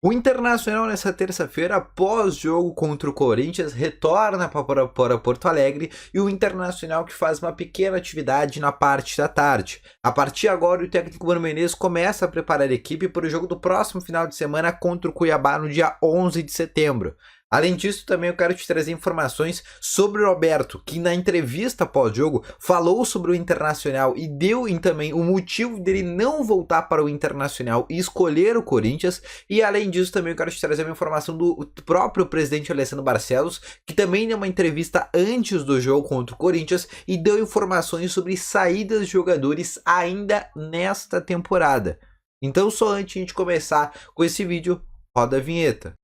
O Internacional nessa terça-feira, após jogo contra o Corinthians, retorna para Porto Alegre e o Internacional que faz uma pequena atividade na parte da tarde. A partir de agora, o técnico Mano Menezes começa a preparar a equipe para o jogo do próximo final de semana contra o Cuiabá no dia 11 de setembro. Além disso, também eu quero te trazer informações sobre o Roberto, que na entrevista pós-jogo falou sobre o Internacional e deu também o motivo dele não voltar para o Internacional e escolher o Corinthians. E além disso, também eu quero te trazer uma informação do próprio presidente Alessandro Barcelos, que também deu uma entrevista antes do jogo contra o Corinthians e deu informações sobre saídas de jogadores ainda nesta temporada. Então, só antes de a gente começar com esse vídeo, roda a vinheta.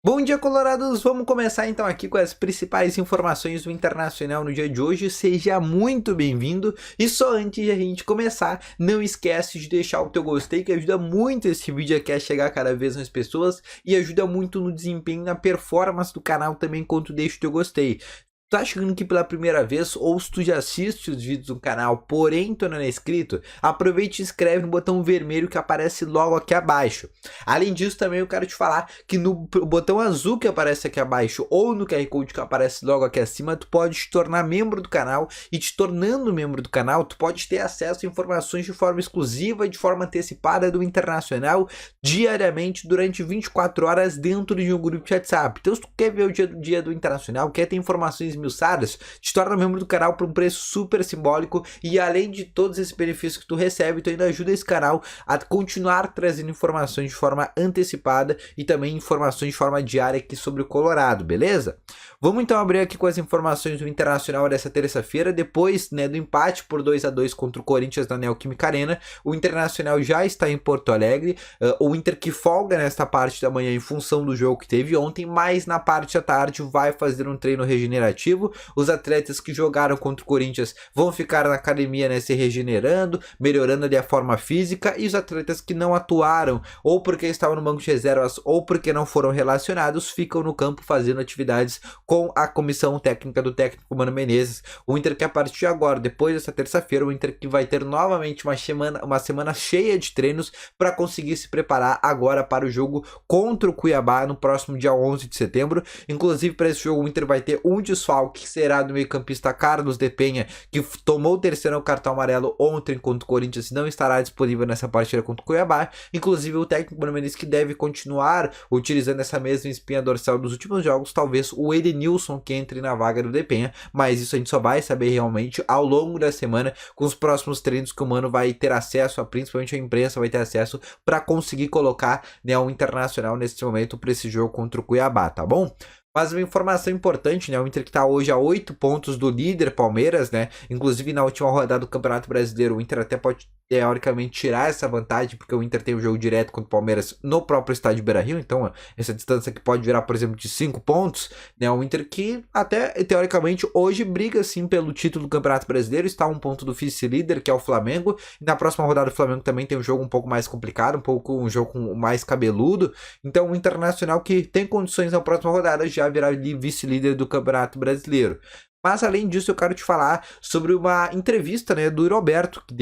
Bom dia, colorados! Vamos começar então aqui com as principais informações do Internacional no dia de hoje. Seja muito bem-vindo! E só antes de a gente começar, não esquece de deixar o teu gostei, que ajuda muito esse vídeo aqui a chegar cada vez mais pessoas e ajuda muito no desempenho, na performance do canal também, enquanto deixa o teu gostei. Tá chegando aqui pela primeira vez ou se tu já assiste os vídeos do canal, porém tu não é inscrito, aproveite e se inscreve no botão vermelho que aparece logo aqui abaixo. Além disso, também eu quero te falar que no botão azul que aparece aqui abaixo ou no QR Code que aparece logo aqui acima, tu pode te tornar membro do canal e te tornando membro do canal, tu pode ter acesso a informações de forma exclusiva, de forma antecipada do Internacional, diariamente durante 24 horas dentro de um grupo de WhatsApp. Então se tu quer ver o dia do Internacional, quer ter informações esmiuçadas, te torna membro do canal por um preço super simbólico e além de todos esses benefícios que tu recebe, tu ainda ajuda esse canal a continuar trazendo informações de forma antecipada e também informações de forma diária aqui sobre o Colorado, beleza? Vamos então abrir aqui com as informações do Internacional dessa terça-feira, depois do empate por 2-2 contra o Corinthians na Neoquímica Arena. O Internacional já está em Porto Alegre, o Inter que folga nesta parte da manhã em função do jogo que teve ontem, mas na parte da tarde vai fazer um treino regenerativo. Os atletas que jogaram contra o Corinthians vão ficar na academia, se regenerando, melhorando ali a forma física, e os atletas que não atuaram, ou porque estavam no banco de reservas, ou porque não foram relacionados, ficam no campo fazendo atividades com a comissão técnica do técnico Mano Menezes. O Inter que a partir de agora, depois dessa terça-feira, o Inter que vai ter novamente uma semana cheia de treinos para conseguir se preparar agora para o jogo contra o Cuiabá no próximo dia 11 de setembro. Inclusive, para esse jogo, o Inter vai ter um desfalque, que será do meio-campista Carlos de Penha, que tomou o terceiro cartão amarelo ontem contra o Corinthians e não estará disponível nessa partida contra o Cuiabá. Inclusive, o técnico Mano Menezes que deve continuar utilizando essa mesma espinha dorsal dos últimos jogos, talvez o Edenilson que entre na vaga do de Penha, mas isso a gente só vai saber realmente ao longo da semana com os próximos treinos que o Mano vai ter acesso, principalmente a imprensa vai ter acesso para conseguir colocar o Internacional nesse momento para esse jogo contra o Cuiabá, tá bom? Mas uma informação importante, o Inter que está hoje a 8 pontos do líder Palmeiras, inclusive na última rodada do Campeonato Brasileiro, o Inter até pode teoricamente tirar essa vantagem, porque o Inter tem um jogo direto contra o Palmeiras no próprio estádio Beira-Rio, então essa distância que pode virar, por exemplo, de 5 pontos, o Inter que até teoricamente hoje briga sim pelo título do Campeonato Brasileiro, está a 1 ponto do vice-líder, que é o Flamengo, e na próxima rodada o Flamengo também tem um jogo um pouco mais complicado, um jogo mais cabeludo, então o Internacional que tem condições na próxima rodada já virar vice-líder do Campeonato Brasileiro. Mas além disso eu quero te falar sobre uma entrevista do Roberto, que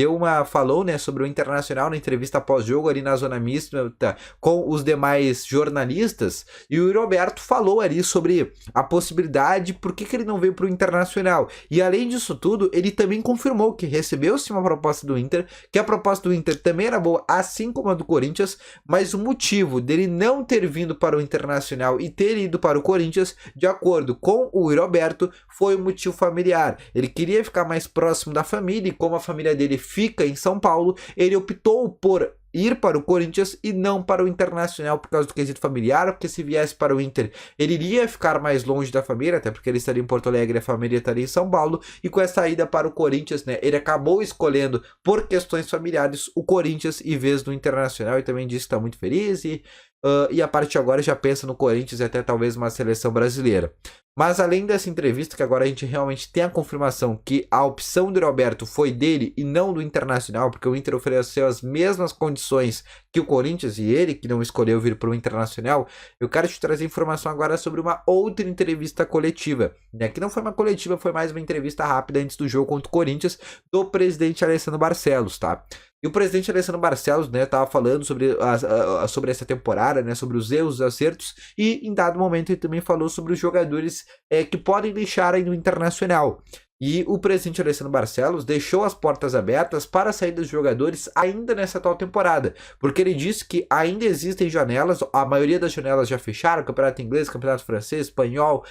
falou sobre o Internacional na entrevista pós-jogo ali na zona mista com os demais jornalistas, e o Roberto falou ali sobre a possibilidade, por que ele não veio para o Internacional, e além disso tudo, ele também confirmou que recebeu sim uma proposta do Inter, que a proposta do Inter também era boa, assim como a do Corinthians, mas o motivo dele não ter vindo para o Internacional e ter ido para o Corinthians, de acordo com o Roberto, foi o motivo familiar. Ele queria ficar mais próximo da família e como a família dele fica em São Paulo, ele optou por ir para o Corinthians e não para o Internacional por causa do quesito familiar, porque se viesse para o Inter, ele iria ficar mais longe da família, até porque ele estaria em Porto Alegre e a família estaria em São Paulo, e com essa ida para o Corinthians, ele acabou escolhendo, por questões familiares, o Corinthians em vez do Internacional, e também disse que está muito feliz, e e a partir de agora já pensa no Corinthians e até talvez uma seleção brasileira. Mas além dessa entrevista, que agora a gente realmente tem a confirmação que a opção do Roberto foi dele e não do Internacional, porque o Inter ofereceu as mesmas condições que o Corinthians e ele, que não escolheu vir para o Internacional, eu quero te trazer informação agora sobre uma outra entrevista coletiva, né? Que não foi uma coletiva, foi mais uma entrevista rápida antes do jogo contra o Corinthians, do presidente Alessandro Barcelos, tá? E o presidente Alessandro Barcelos, né, tava falando sobre essa temporada, né, sobre os erros e acertos, e em dado momento ele também falou sobre os jogadores que podem deixar aí no Internacional. E o presidente Alessandro Barcelos deixou as portas abertas para a saída dos jogadores ainda nessa atual temporada, porque ele disse que ainda existem janelas, a maioria das janelas já fecharam, campeonato inglês, campeonato francês, espanhol,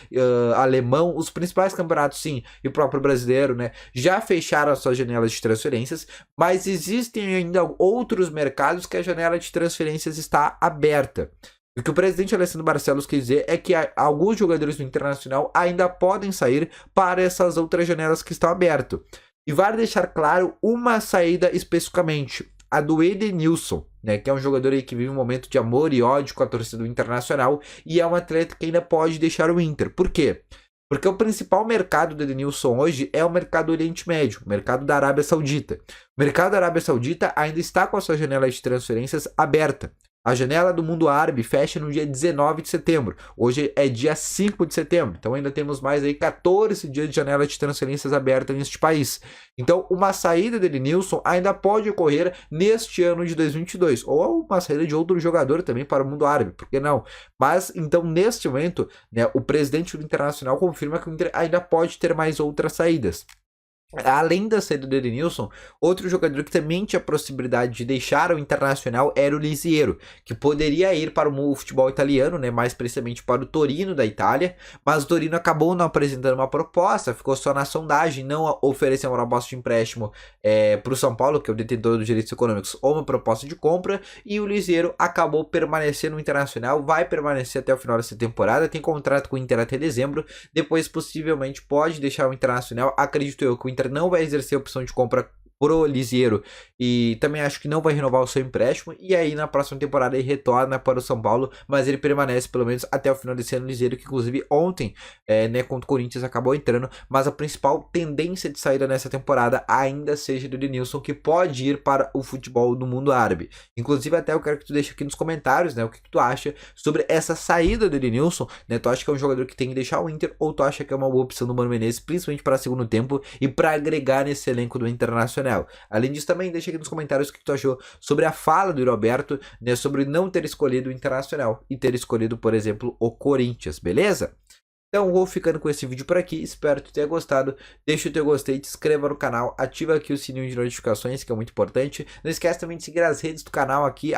alemão, os principais campeonatos sim, e o próprio brasileiro, né, já fecharam as suas janelas de transferências, mas existem ainda outros mercados que a janela de transferências está aberta. O que o presidente Alessandro Barcelos quer dizer é que alguns jogadores do Internacional ainda podem sair para essas outras janelas que estão abertas. E vale deixar claro uma saída especificamente, a do Edenilson, né, que é um jogador aí que vive um momento de amor e ódio com a torcida do Internacional e é um atleta que ainda pode deixar o Inter. Por quê? Porque o principal mercado do Edenilson hoje é o mercado do Oriente Médio, o mercado da Arábia Saudita. O mercado da Arábia Saudita ainda está com a sua janela de transferências aberta. A janela do mundo árabe fecha no dia 19 de setembro. Hoje é dia 5 de setembro. Então ainda temos mais aí 14 dias de janela de transferências aberta neste país. Então uma saída dele, Nilson, ainda pode ocorrer neste ano de 2022. Ou uma saída de outro jogador também para o mundo árabe. Por que não? Mas então neste momento, né, o presidente do Internacional confirma que o Inter ainda pode ter mais outras saídas. Além da saída do Edenilson, outro jogador que também tinha a possibilidade de deixar o Internacional era o Lisiero, que poderia ir para o futebol italiano, né, mais precisamente para o Torino da Itália, mas o Torino acabou não apresentando uma proposta, ficou só na sondagem, não ofereceu uma proposta de empréstimo para o São Paulo, que é o detentor dos direitos econômicos, ou uma proposta de compra, e o Lisiero acabou permanecendo no Internacional, vai permanecer até o final dessa temporada, tem contrato com o Inter até dezembro, depois possivelmente pode deixar o Internacional, acredito eu que o Inter não vai exercer a opção de compra pro Lisiero e também acho que não vai renovar o seu empréstimo e aí na próxima temporada ele retorna para o São Paulo, mas ele permanece pelo menos até o final desse ano. Lisiero que inclusive ontem, né, contra o Corinthians acabou entrando, mas a principal tendência de saída nessa temporada ainda seja do Edenilson, que pode ir para o futebol do mundo árabe. Inclusive até eu quero que tu deixe aqui nos comentários, né, o que tu acha sobre essa saída do Edenilson, né? Tu acha que é um jogador que tem que deixar o Inter ou tu acha que é uma boa opção do Mano Menezes, principalmente para segundo tempo e para agregar nesse elenco do Internacional? Além disso, também deixa aqui nos comentários o que tu achou sobre a fala do Roberto, né, sobre não ter escolhido o Internacional e ter escolhido, por exemplo, o Corinthians, beleza? Então vou ficando com esse vídeo por aqui, espero que tu tenha gostado, deixa o teu gostei, te inscreva no canal, ativa aqui o sininho de notificações, que é muito importante, não esquece também de seguir as redes do canal aqui,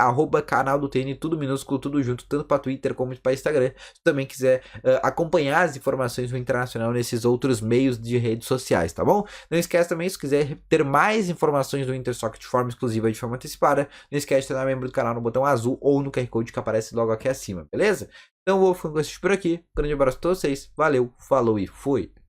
@canal do TN, tudo minúsculo, tudo junto, tanto para Twitter como para Instagram, se tu também quiser acompanhar as informações do Internacional nesses outros meios de redes sociais, tá bom? Não esquece também, se quiser ter mais informações do Inter, só que de forma exclusiva e de forma antecipada, não esquece de tornar membro do canal no botão azul ou no QR Code que aparece logo aqui acima, beleza? Então vou ficando com esse vídeo por aqui. Um grande abraço a todos vocês. Valeu, falou e fui.